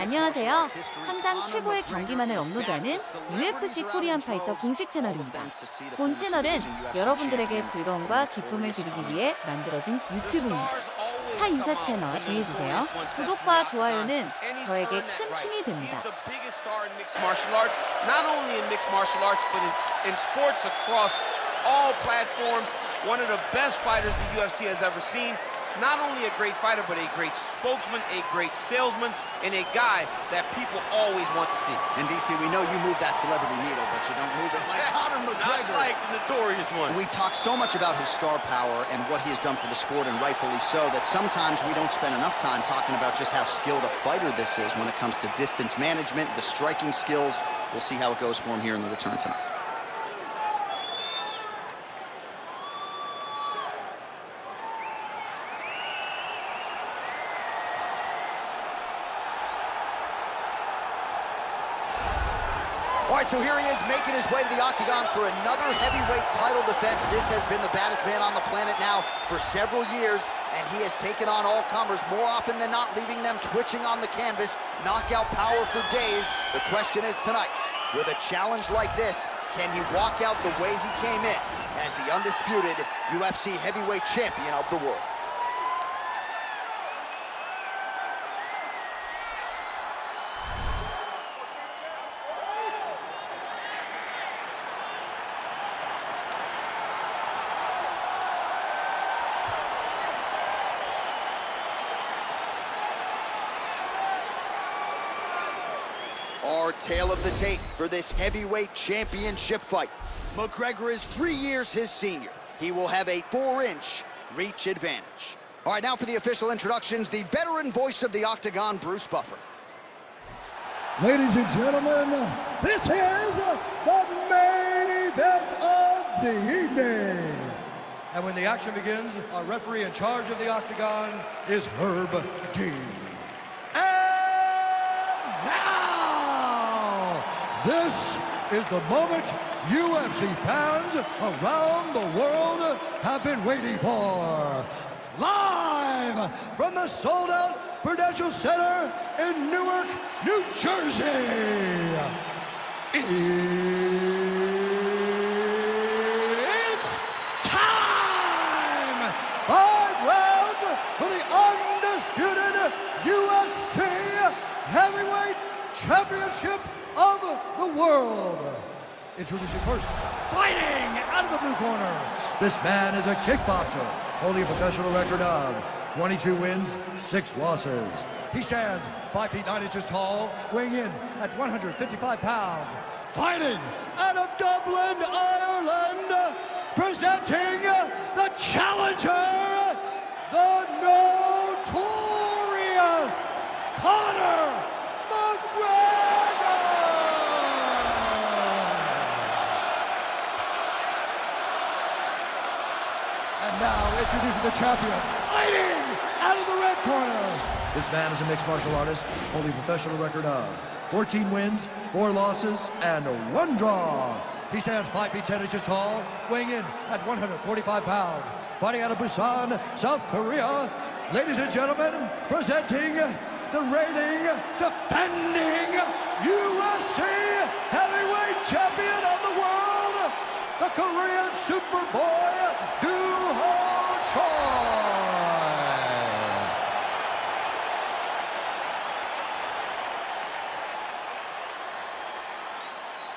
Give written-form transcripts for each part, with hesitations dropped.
안녕하세요. 항상 최고의 경기만을 업로드하는 UFC 코리안파이터 공식 채널입니다. 본 채널은 여러분들에게 즐거움과 기쁨을 드리기 위해 만들어진 유튜브입니다. 타 유사 채널 주의해주세요. 구독과 좋아요는 저에게 큰 힘이 됩니다. All platforms, one of the best fighters the UFC has ever seen. Not only a great fighter, but a great spokesman, a great salesman, and a guy that people always want to see. And DC, we know you move that celebrity needle, but you don't move it like Conor McGregor. Not like the notorious one. We talk so much about his star power and what he has done for the sport, and rightfully so, that sometimes we don't spend enough time talking about just how skilled a fighter this is when it comes to distance management, the striking skills. We'll see how it goes for him here in the return tonight. All right, so here he is making his way to the octagon for another heavyweight title defense. This has been the baddest man on the planet now for several years, and he has taken on all comers more often than not, leaving them twitching on the canvas. Knockout power for days. The question is tonight, with a challenge like this, can he walk out the way he came in as the undisputed UFC heavyweight champion of the world? Our tale of the tape for this heavyweight championship fight. McGregor is 3 years his senior. He will have a 4-inch reach advantage. All right, now for the official introductions, the veteran voice of the octagon, Bruce Buffer. Ladies and gentlemen, this is the main event of the evening. And when the action begins, our referee in charge of the octagon is Herb Dean. This is the moment UFC fans around the world have been waiting for. Live from the sold-out Prudential Center in Newark, New Jersey. It's time! 5 rounds for the undisputed UFC Heavyweight Championship of the world. Introducing first, fighting out of the blue corner. This man is a kickboxer, holding a professional record of 22 wins, 6 losses. He stands 5 feet 9 inches tall, weighing in at 155 pounds. Fighting out of Dublin, Ireland, presenting the challenger, the notorious Conor McGregor. Now introducing the champion, fighting out of the red corner. This man is a mixed martial artist, holding a professional record of 14 wins, 4 losses, and 1 draw. He stands 5 feet 10 inches tall, weighing in at 145 pounds. Fighting out of Busan, South Korea. Ladies and gentlemen, presenting the reigning, defending UFC heavyweight champion of the world, the Korean Superboy,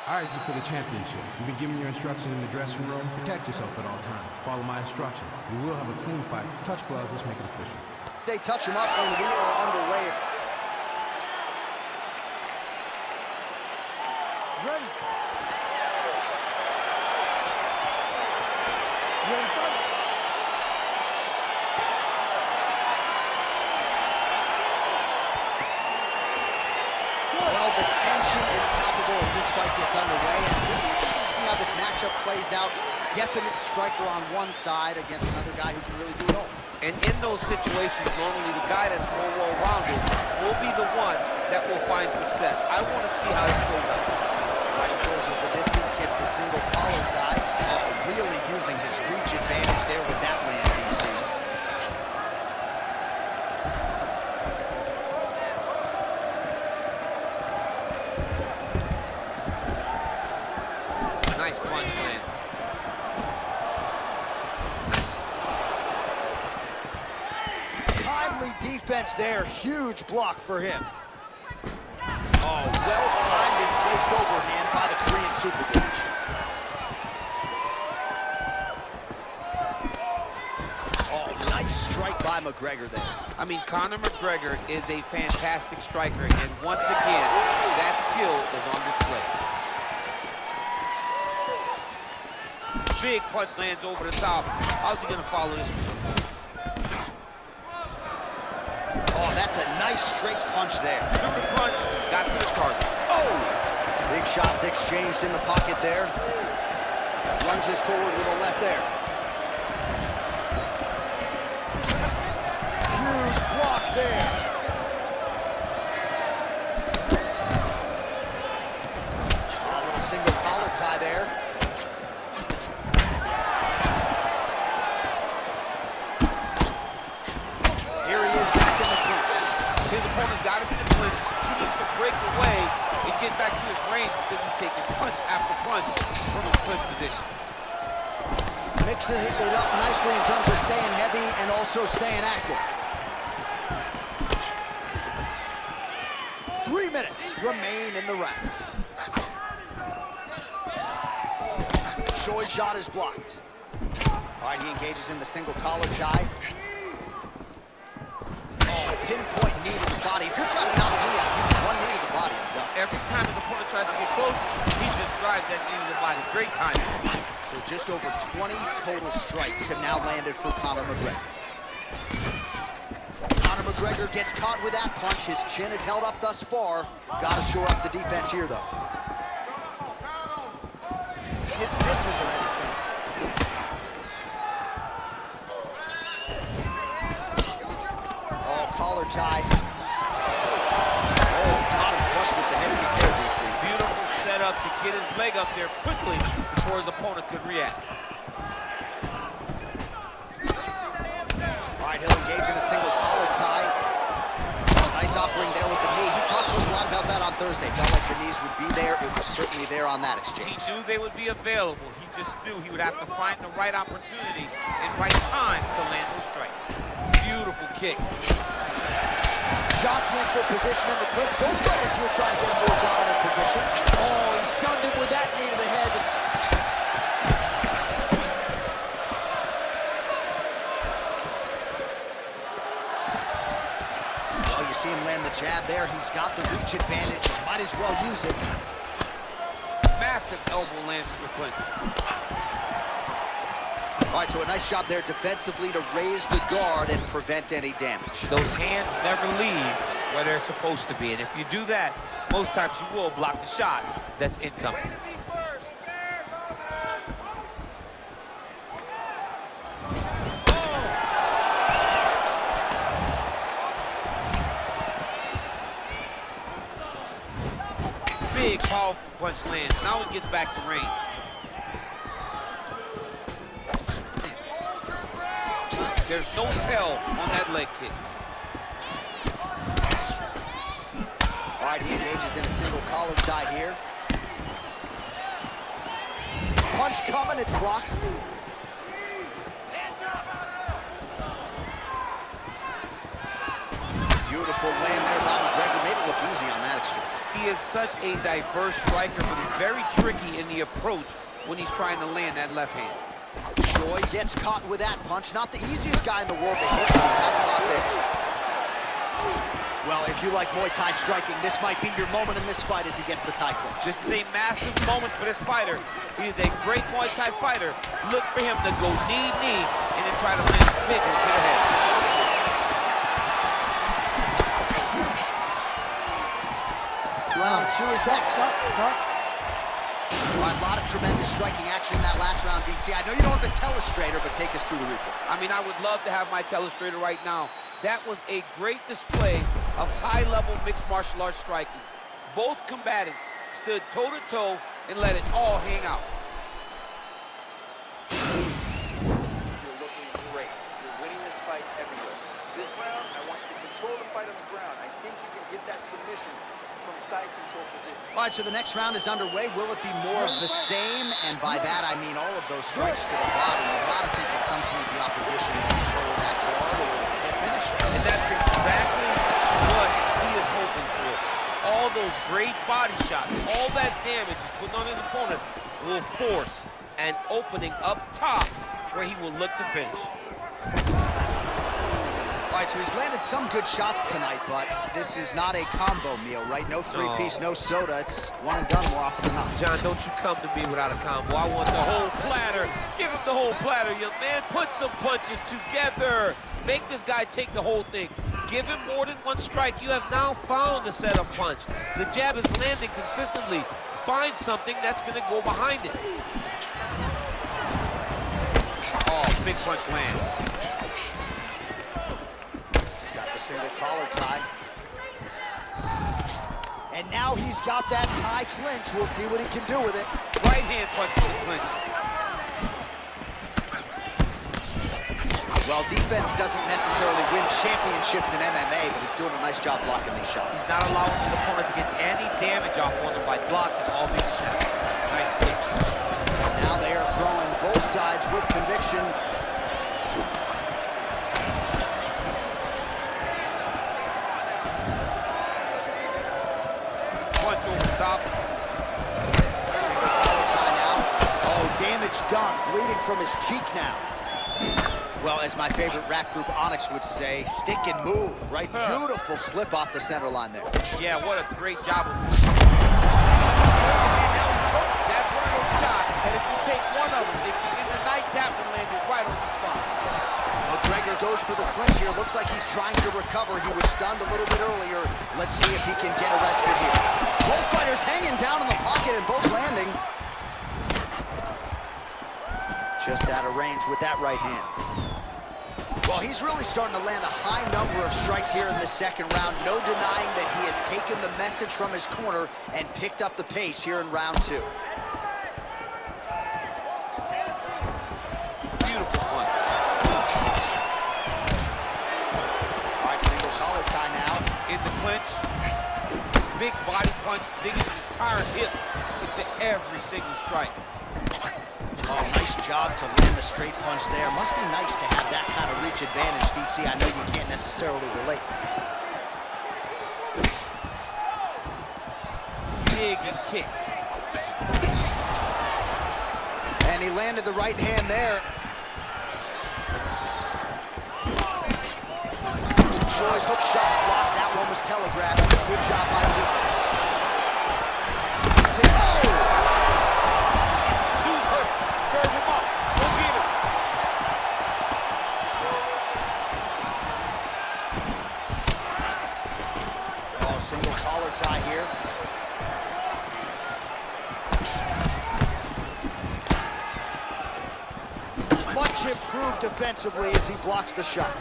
All right, this is for the championship. You've been given your instructions in the dressing room. Protect yourself at all times. Follow my instructions. We will have a clean fight. Touch gloves. Let's make it official. They touch him up, and we are underway. Ready. Well, the tension is palpable as this fight gets underway, and it'll be interesting to see how this matchup plays out. Definite striker on one side against another guy who can really do it all. And in those situations, normally the guy that's more well-rounded will be the one that will find success. I want to see how this plays out. Fighting forces the distance, gets the single collar tie. Really using his reach advantage there with that land, DC. advantage there. Huge block for him. Oh, well-timed and placed overhand by the Korean Superboy. Oh, nice strike by McGregor there. I mean, Conor McGregor is a fantastic striker, and once again, that skill is on display. Big punch lands over the top. How's he gonna follow this one? Oh, that's a nice straight punch there. Super punch, got to the target. Oh! Big shots exchanged in the pocket there. Lunges forward with a left there. Huge block there. A little single collar tie there. Here he is back in the clinch. His opponent's got him in the clinch. He needs to break away and get back to his range because he's taking punch after punch from his clinch position. Mixes it up nicely in terms of staying heavy and also staying active. 3 minutes remain in the round. Choi's shot is blocked. All right, he engages in the single collar tie. Oh, pinpoint knee to the body. If you're trying to knock me out, you need one knee to the body and done. Every time his opponent tries to get close, he just drives that knee to the body. Great timing. So just over 20 total strikes have now landed for Conor McGregor. Conor McGregor gets caught with that punch. His chin is held up thus far. Got to shore up the defense here, though. His misses are entertaining. Oh, collar tie. Oh, caught him flush with the head kick there, DC. Beautiful setup to get his leg up there quickly before his opponent could react. All right, he'll engage in a single collar tie. Nice offering there with the knee. He talked to us a lot about that on Thursday. Felt like the knees would be there. It was certainly there on that exchange. He knew they would be available. He just knew he would have to find the right opportunity and right time to land those strikes. Beautiful kick. Jockeying for position in the clinch. Both fighters here trying to get a more dominant position. Oh, he stunned him with that knee to the head. Oh, you see him land the jab there. He's got the reach advantage. Might as well use it. Massive elbow lands to the clinch. All right, so a nice job there defensively to raise the guard and prevent any damage. Those hands never leave where they're supposed to be. And if you do that, most times you will block the shot that's incoming. Big, powerful punch lands. Now he gets back to range. There's no tell on that leg kick. All right, he engages in a single collar tie here. Punch coming, it's blocked. Beautiful land there by McGregor. Made it look easy on that exchange. He is such a diverse striker, but he's very tricky in the approach when he's trying to land that left hand. Choi gets caught with that punch. Not the easiest guy in the world to hit, but he got caught there. Well, if you like Muay Thai striking, this might be your moment in this fight as he gets the Thai clinch. This is a massive moment for this fighter. He is a great Muay Thai fighter. Look for him to go knee, and then try to land a big one to the head. Round 2 is next. All right, a lot of tremendous striking action in that last round, DC. I know you don't have the telestrator, but take us through the replay. I mean, I would love to have my telestrator right now. That was a great display of high-level mixed martial arts striking. Both combatants stood toe-to-toe and let it all hang out. You're looking great. You're winning this fight everywhere. This round, I want you to control the fight on the ground. I think you can get that submission from side control position. All right, so the next round is underway. Will it be more of the same? And by that, I mean all of those strikes to the body. You've got to think at some point the opposition is going to lower that guard or get finished. And that's exactly what he is hoping for. All those great body shots, all that damage he's putting on his opponent will force an opening up top where he will look to finish. All right, so he's landed some good shots tonight, but this is not a combo meal, right? No three-piece, no soda. It's one and done more often than not. John, don't you come to me without a combo. I want the whole platter. Give him the whole platter, young man. Put some punches together. Make this guy take the whole thing. Give him more than one strike. You have now found the setup punch. The jab is landing consistently. Find something that's going to go behind it. Oh, big punch land. Got the single collar tie. And now he's got that tie clinch. We'll see what he can do with it. Right hand punch to the clinch. Well, defense doesn't necessarily win championships in MMA, but he's doing a nice job blocking these shots. He's not allowing his opponent to get any damage off on him by blocking all these shots. Nice clinch. Now they are throwing both sides with conviction. Punch over top. Single collar tie now. Oh, damage done. Bleeding from his cheek now. Well, as my favorite rap group Onyx would say, stick and move, right? Beautiful slip off the center line there. Yeah, what a great job. That's one of those shots, and if you take one of them, if you get the night, that one landed right on the spot. McGregor goes for the clinch here. Looks like he's trying to recover. He was stunned a little bit earlier. Let's see if he can get a respite here. Both fighters hanging down in the pocket and both landing. Just out of range with that right hand. Well, he's really starting to land a high number of strikes here in the second round. No denying that he has taken the message from his corner and picked up the pace here in round two. Beautiful punch. All right, single collar tie now. In the clinch. Big body punch, digging his entire hip into every single strike. Oh, nice job to land the straight punch there. Must be nice to have that kind of reach advantage, DC. I know you can't necessarily relate. Big and kick. And he landed the right hand there. Troy's hook shot blocked. That one was telegraphed. Good job by the defense. Serve him up. Go get him. Oh, single collar tie here. Much improved defensively as he blocks the shot.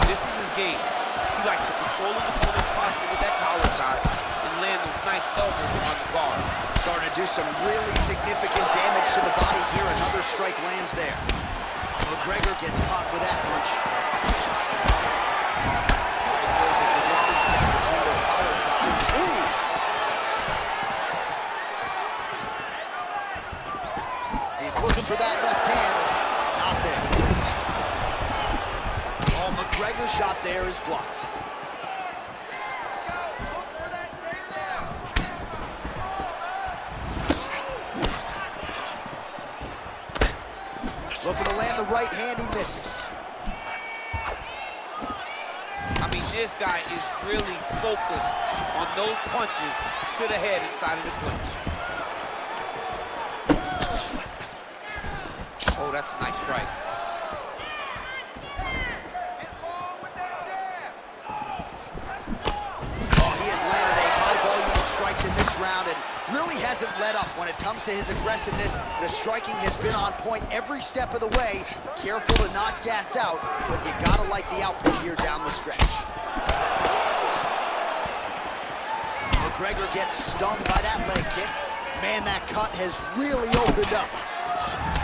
This is his game. He likes to control his opponent's posture with that collar shot and land those nice elbows on the guard. Starting to do some really significant damage to the body here. Another strike lands there. McGregor gets caught with that punch. Closes the distance, gets the single collar tie. Ooh! He's looking for that left hand. Not there. Oh, McGregor's shot there is blocked. Looking to land the right hand, he misses. I mean, this guy is really focused on those punches to the head inside of the clinch. Oh, that's a nice strike. Oh, he has landed a high volume of strikes in this round and really hasn't let up when it comes to his aggressiveness. The striking has been on point every step of the way. Careful to not gas out, but you gotta like the output here down the stretch. McGregor gets stung by that leg kick. Man, that cut has really opened up.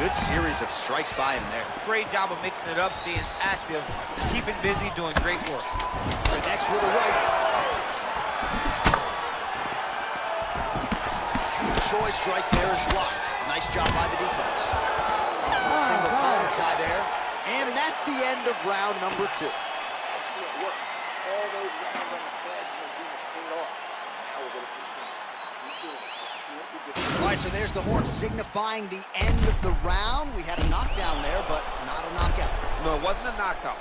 Good series of strikes by him there. Great job of mixing it up, staying active, keeping busy, doing great work. Connects with a right. Choi's strike there is blocked. Nice job by the defense. Single collar tie there. And that's the end of round number two. right, so there's the horn signifying the end of the round. We had a knockdown there, but not a knockout. No, it wasn't a knockout,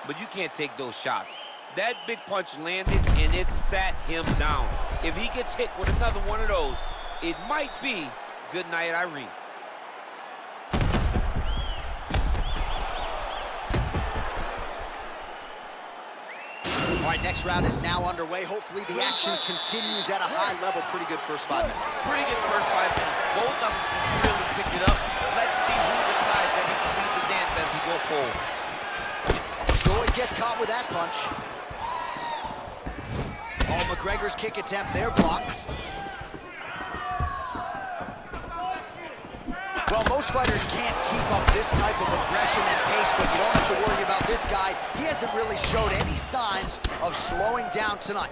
but you can't take those shots. That big punch landed, and it sat him down. If he gets hit with another one of those, it might be good night, Irene. All right, next round is now underway. Hopefully the action continues at a high level. Pretty good first 5 minutes. Pretty good first 5 minutes. Both of them really picked it up. Let's see who decides that he can lead the dance as we go forward. Joy gets caught with that punch. Oh, McGregor's kick attempt there blocked. Well, most fighters can't keep up this type of aggression and pace, but you don't have to worry about this guy. He hasn't really showed any signs of slowing down tonight.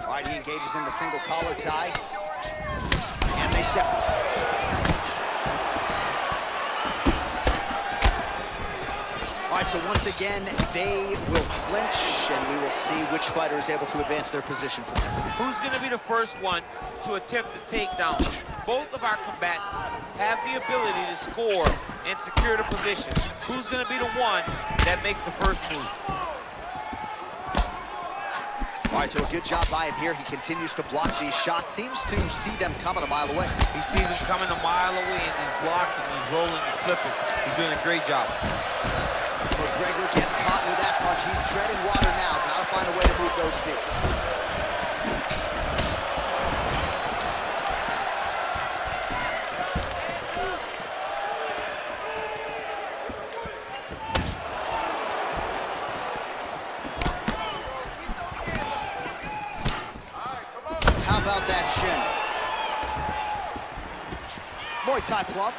All right, he engages in the single collar tie, and they separate. All right, so once again, they will clinch, and we will see which fighter is able to advance their position from there. Who's going to be the first one to attempt the takedown? Both of our combatants have the ability to score and secure the position. Who's going to be the one that makes the first move? All right, so a good job by him here. He continues to block these shots. Seems to see them coming a mile away. He sees them coming a mile away, and he's blocking, he's rolling, he's slipping. He's doing a great job. McGregor gets caught with that punch. He's treading water now. Gotta find a way to move those feet. How about that shin? Muay Thai plump.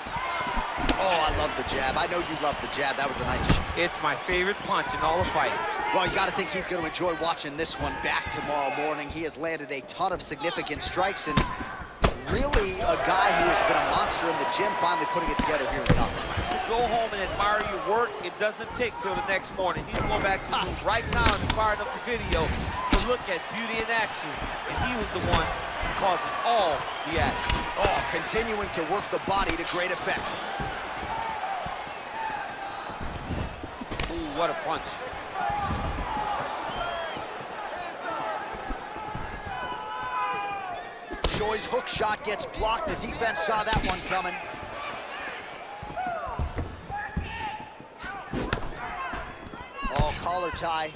Oh, I love the jab. I know you love the jab. That was a nice one. It's my favorite punch in all the fight. Well, you got to think he's going to enjoy watching this one back tomorrow morning. He has landed a ton of significant strikes, and really a guy who has been a monster in the gym, finally putting it together here in the office. Go home and admire your work. It doesn't take till the next morning. He's going back to the room right now and firing up the video to look at beauty in action. And he was the one causing all the action. Oh, continuing to work the body to great effect. Ooh, what a punch. Joy's hook shot gets blocked. The defense saw that one coming. Oh, collar tie.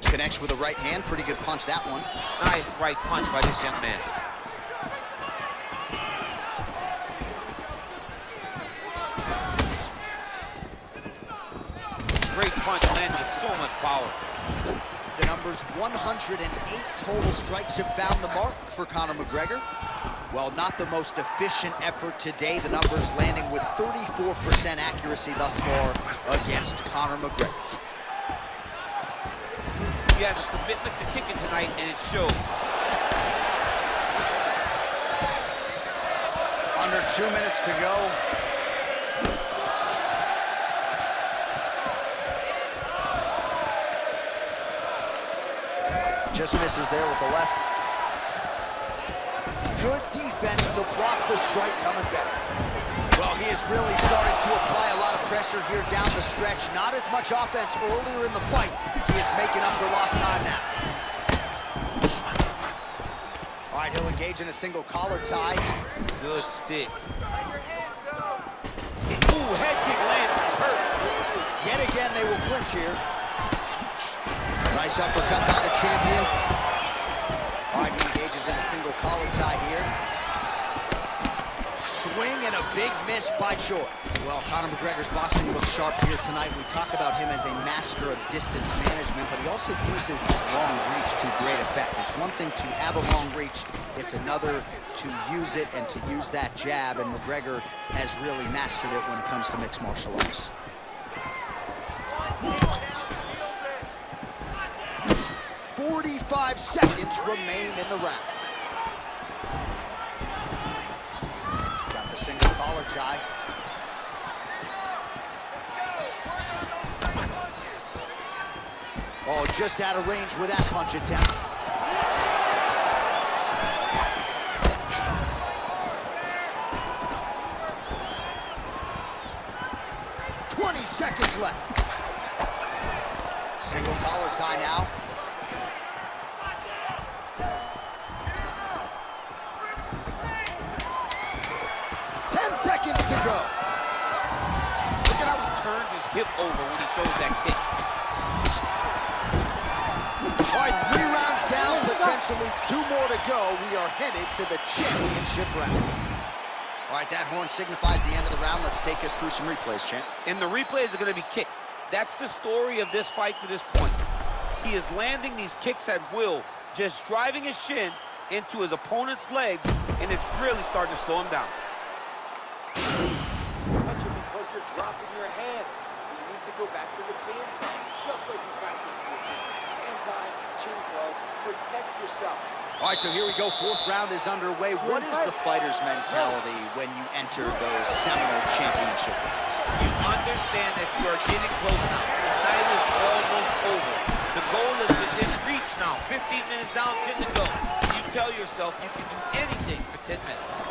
Connects with a right hand. Pretty good punch, that one. Nice right punch by this young man. Great punch landed with so much power. The numbers 108 total strikes have found the mark for Conor McGregor. Well, not the most efficient effort today. The numbers landing with 34% accuracy thus far against Conor McGregor. He has a commitment to kicking tonight, and it shows. Under 2 minutes to go. Just misses there with the left. Good defense to block the strike coming back. Well, he has really started to apply a lot of pressure here down the stretch. Not as much offense earlier in the fight. He is making up for lost time now. All right, he'll engage in a single collar tie. Good stick. Ooh, head kick lands. He's hurt. Yet again, they will clinch here. Nice uppercut by the champion. All right, he engages in a single collar tie here. Swing and a big miss by Choi. Well, Conor McGregor's boxing looks sharp here tonight. We talk about him as a master of distance management, but he also uses his long reach to great effect. It's one thing to have a long reach. It's another to use it and to use that jab, and McGregor has really mastered it when it comes to mixed martial arts. 45 seconds remain in the round. Got the single collar tie. Oh, just out of range with that punch attempt. seconds left. Single collar tie now. Seconds to go. Look at how he turns his hip over when he shows that kick. All right, 3 rounds down, potentially 2 more to go. We are headed to the championship rounds. All right, that horn signifies the end of the round. Let's take us through some replays, champ. And the replays are going to be kicks. That's the story of this fight to this point. He is landing these kicks at will, just driving his shin into his opponent's legs, and it's really starting to slow him down. Touch it because you're dropping your hands. You need to go back to the game plan, just like you practiced in the gym. Hands high, chins low, protect yourself. All right, so here we go. 4th round is underway. What is the fighter's mentality when you enter those seminal championship rounds? You understand that you are getting close now. The night is almost over. The goal is within reach now. 15 minutes down, 10 to go. You tell yourself you can do anything for 10 minutes.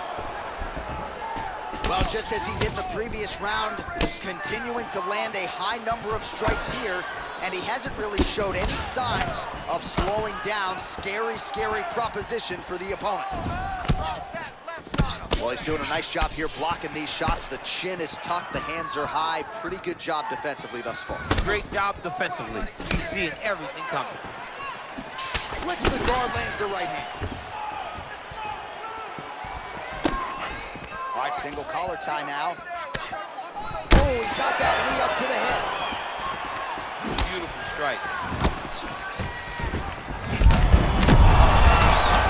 Well, just as he did in the previous round, continuing to land a high number of strikes here, and he hasn't really showed any signs of slowing down. Scary, scary proposition for the opponent. Well, he's doing a nice job here blocking these shots. The chin is tucked, the hands are high. Pretty good job defensively thus far. Great job defensively. He's seeing everything coming. Flicks the guard, lands the right hand. All right, single collar tie now. Oh, he got that knee up to the head. Beautiful strike.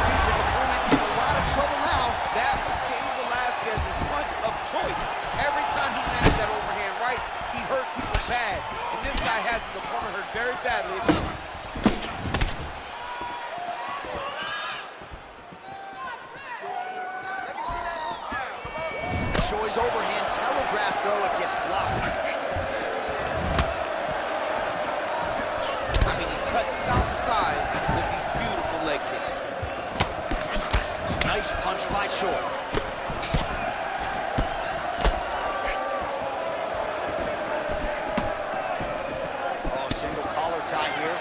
His opponent in a lot of trouble now. That was Cain Velasquez's punch of choice. Every time he landed that overhand right, he hurt people bad. And this guy has his opponent hurt very badly. Shoy's overhand telegraphed, though, it gets blocked. I mean, he's cutting down the size with these beautiful leg kicks. Nice punch by Shoy. Oh, single collar tie here.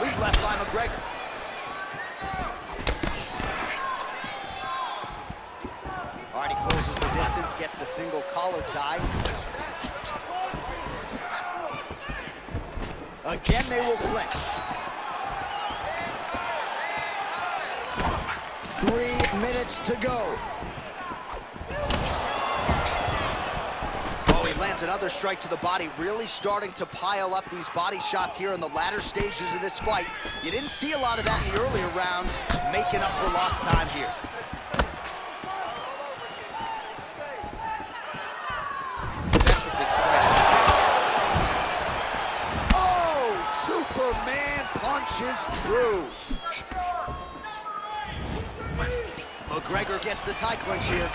Lead left by McGregor. All right, he closes the distance, gets the single collar tie. Again, they will clinch. 3 minutes to go. Oh, he lands another strike to the body, really starting to pile up these body shots here in the latter stages of this fight. You didn't see a lot of that in the earlier rounds, making up for lost time here. Superman punches true. McGregor gets the tie clinch here.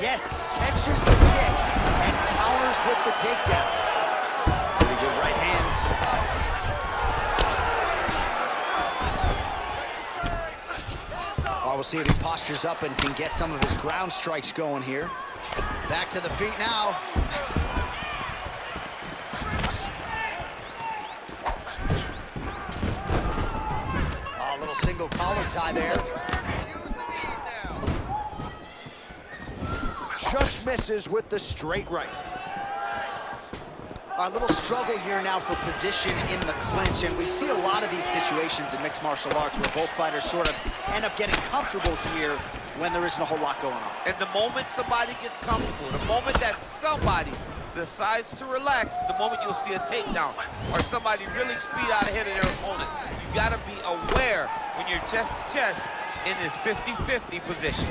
Yes, catches the kick and counters with the takedown. Pretty good right hand. Oh, we'll see if he postures up and can get some of his ground strikes going here. Back to the feet now. Single collar tie there. Just misses with the straight right. A little struggle here now for position in the clinch, and we see a lot of these situations in mixed martial arts where both fighters sort of end up getting comfortable here when there isn't a whole lot going on. And the moment somebody gets comfortable, the moment that somebody decides to relax, the moment you'll see a takedown or somebody really speed out ahead of their opponent. You gotta be aware when you're chest to chest in this 50-50 position.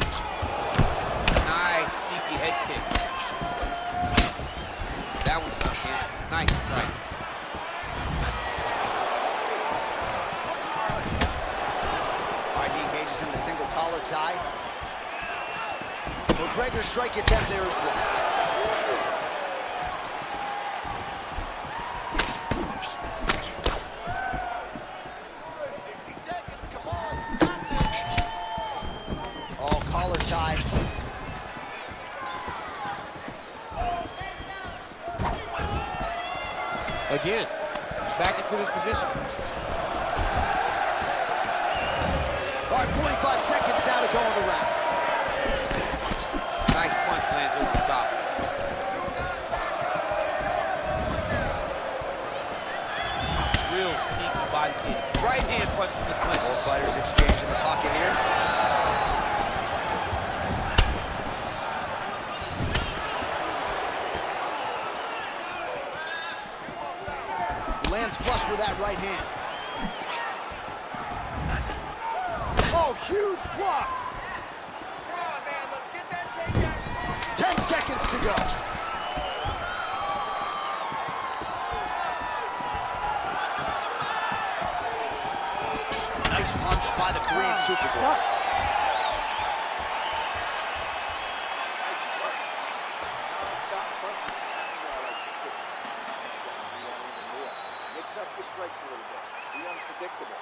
Nice sneaky head kick. That one's stuck in. Nice strike. All right, he engages in the single collar tie. McGregor's strike attempt there is blocked. Oh, collar tie. Again, back into this position. All right, 45 seconds now to go in the round. Nice punch lands over the top. Real sneaky body kick. Right hand punch from the clinch. Both fighters exchange in the pocket here. Lands flush with that right hand. Oh, huge block. Come on, man, let's get that takedown. 10 seconds to go. Nice punch by the Korean Superboy. Stop punches. I like to sit. Mix up the strikes a little bit. Be unpredictable.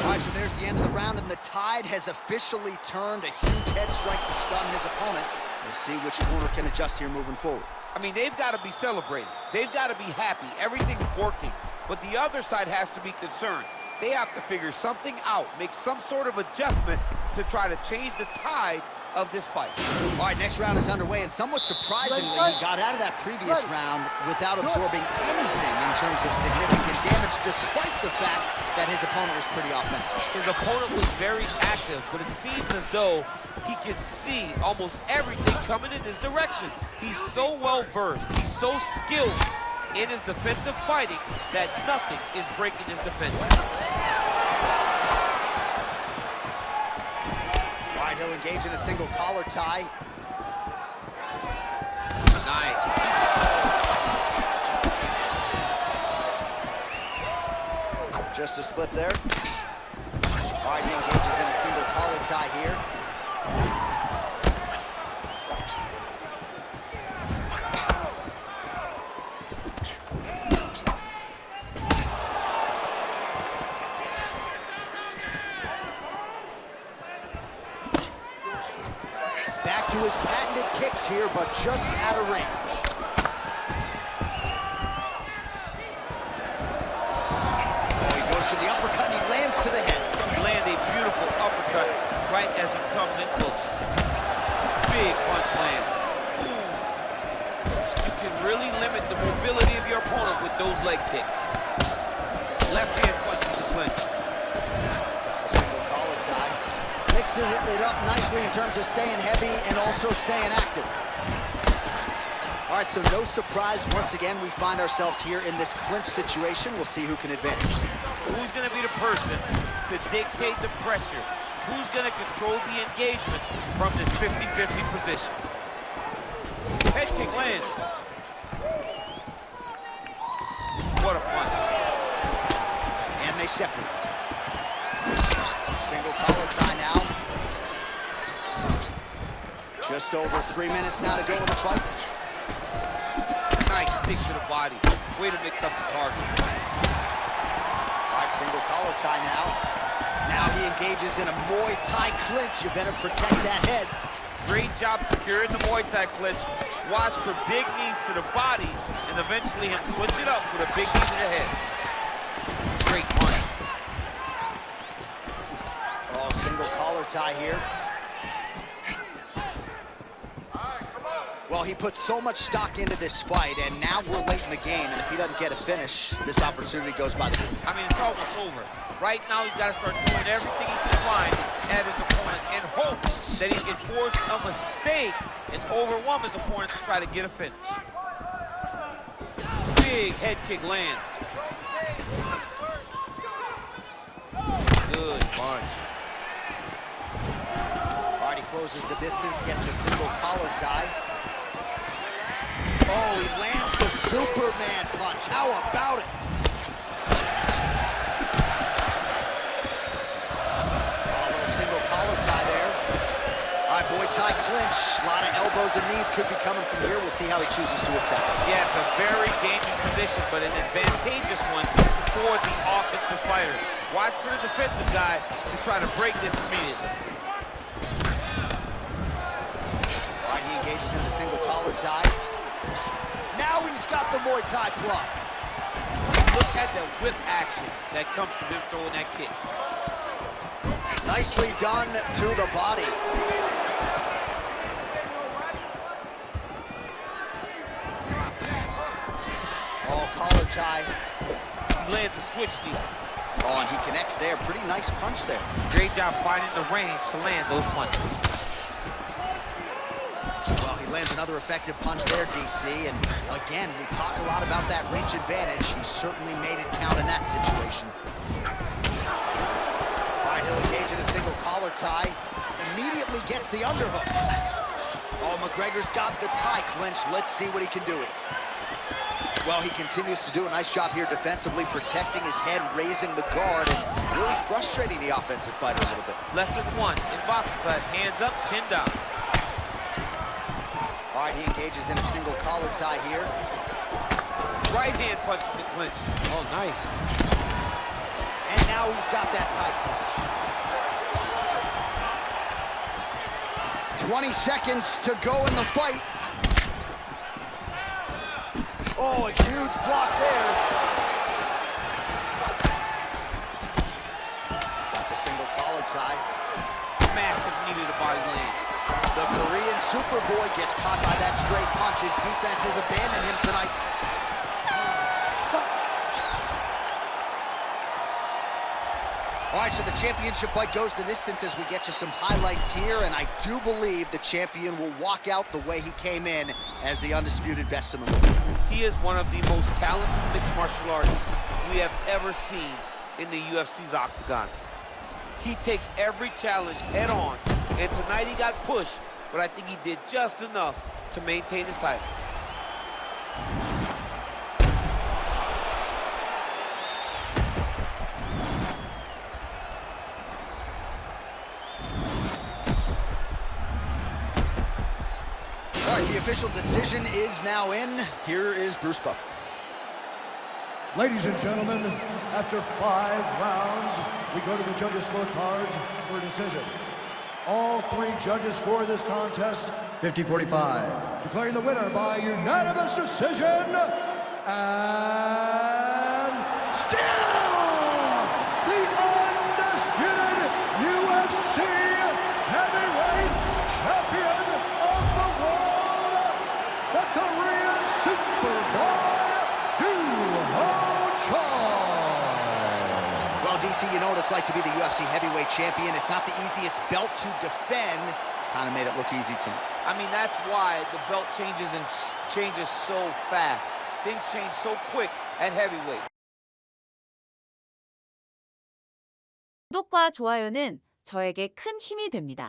All right, so there's the end of the round, and the tide has officially turned. A huge head strike to stun his opponent. We'll see which corner can adjust here moving forward. I mean, they've got to be celebrating. They've got to be happy. Everything's working. But the other side has to be concerned. They have to figure something out, make some sort of adjustment to try to change the tide of this fight. All right, next round is underway, and somewhat surprisingly, he got out of that previous round without absorbing anything in terms of significant damage, despite the fact that his opponent was pretty offensive. His opponent was very active, but it seems as though he could see almost everything coming in his direction. He's so well-versed, he's so skilled in his defensive fighting that nothing is breaking his defense. All right, he'll engage in a single collar tie. Nice. Just a slip there. All right, he engages in a single collar tie here. Back to his patented kicks here, but just out of range. Oh, he goes to the uppercut and he lands to the head. Land a beautiful uppercut right as he comes in close. Big punch land. Ooh. You can really limit the mobility of your opponent with those leg kicks. Left hand punches the clinch. A single collar tie. Mixes it up nicely in terms of staying heavy and also staying active. All right, so no surprise. Once again, we find ourselves here in this clinch situation. We'll see who can advance. Who's going to be the person to dictate the pressure? Who's going to control the engagement from this 50-50 position? Head kick lands. What a punch. And they separate. Single collar tie now. Just over 3 minutes now to go in the fight. Nice stick to the body. Way to mix up the target. All right, single collar tie now. Now he engages in a Muay Thai clinch. You better protect that head. Great job securing the Muay Thai clinch. Watch for big knees to the body and eventually him switch it up with a big knee to the head. Great punch. Oh, single collar tie here. Well, he put so much stock into this fight, and now we're late in the game, and if he doesn't get a finish, this opportunity goes by the way. I mean, it's almost over. Right now, he's got to start doing everything he can find at his opponent and hope that he can force a mistake and overwhelm his opponent to try to get a finish. Big head kick lands. Good punch. All right, he closes the distance, gets the single collar tie. Oh, he lands the Superman punch. How about it? A little single collar tie there. All right, Muay Thai clinch. A lot of elbows and knees could be coming from here. We'll see how he chooses to attack. Yeah, it's a very dangerous position, but an advantageous one for the offensive fighter. Watch for the defensive guy to try to break this immediately. All right, he engages in the single collar tie. Now he's got the Muay Thai plug. Look at the whip action that comes from him throwing that kick. Nicely done to the body. Oh, collar tie. He lands a switch knee. Oh, and he connects there. Pretty nice punch there. Great job finding the range to land those punches. Well, he lands another effective punch there, DC. And again, we talk a lot about that reach advantage. He certainly made it count in that situation. All right, he'll engage in a single collar tie. Immediately gets the underhook. Oh, McGregor's got the tie clinched. Let's see what he can do with it. Well, he continues to do a nice job here defensively, protecting his head, raising the guard, and really frustrating the offensive fighter a little bit. Lesson 1 in boxing class, hands up, chin down. All right, he engages in a single collar tie here. Right hand punch from the clinch. Oh, nice. And now he's got that tie clinch. 20 seconds to go in the fight. Oh, a huge block there. Got the single collar tie. Massive knee to the body land. The Korean Superboy gets caught by that straight punch. His defense has abandoned him tonight. All right, so the championship fight goes the distance as we get you some highlights here, and I do believe the champion will walk out the way he came in as the undisputed best in the world. He is one of the most talented mixed martial artists we have ever seen in the UFC's octagon. He takes every challenge head on, and tonight he got pushed, but I think he did just enough to maintain his title. All right, the official decision is now in. Here is Bruce Buffer. Ladies and gentlemen, after 5 rounds, we go to the judges' scorecards for a decision. All 3 judges score this contest 50-45. Declaring the winner by unanimous decision, and still the undisputed UFC heavyweight champion of the world, the Korean Superboy, Well, DC, you know what it's like to be the UFC heavyweight champion. It's not the easiest belt to defend. Kind of made it look easy to me. I mean, that's why the belt changes so fast. Things change so quick at heavyweight. 구독과 좋아요는 저에게 큰 힘이 됩니다.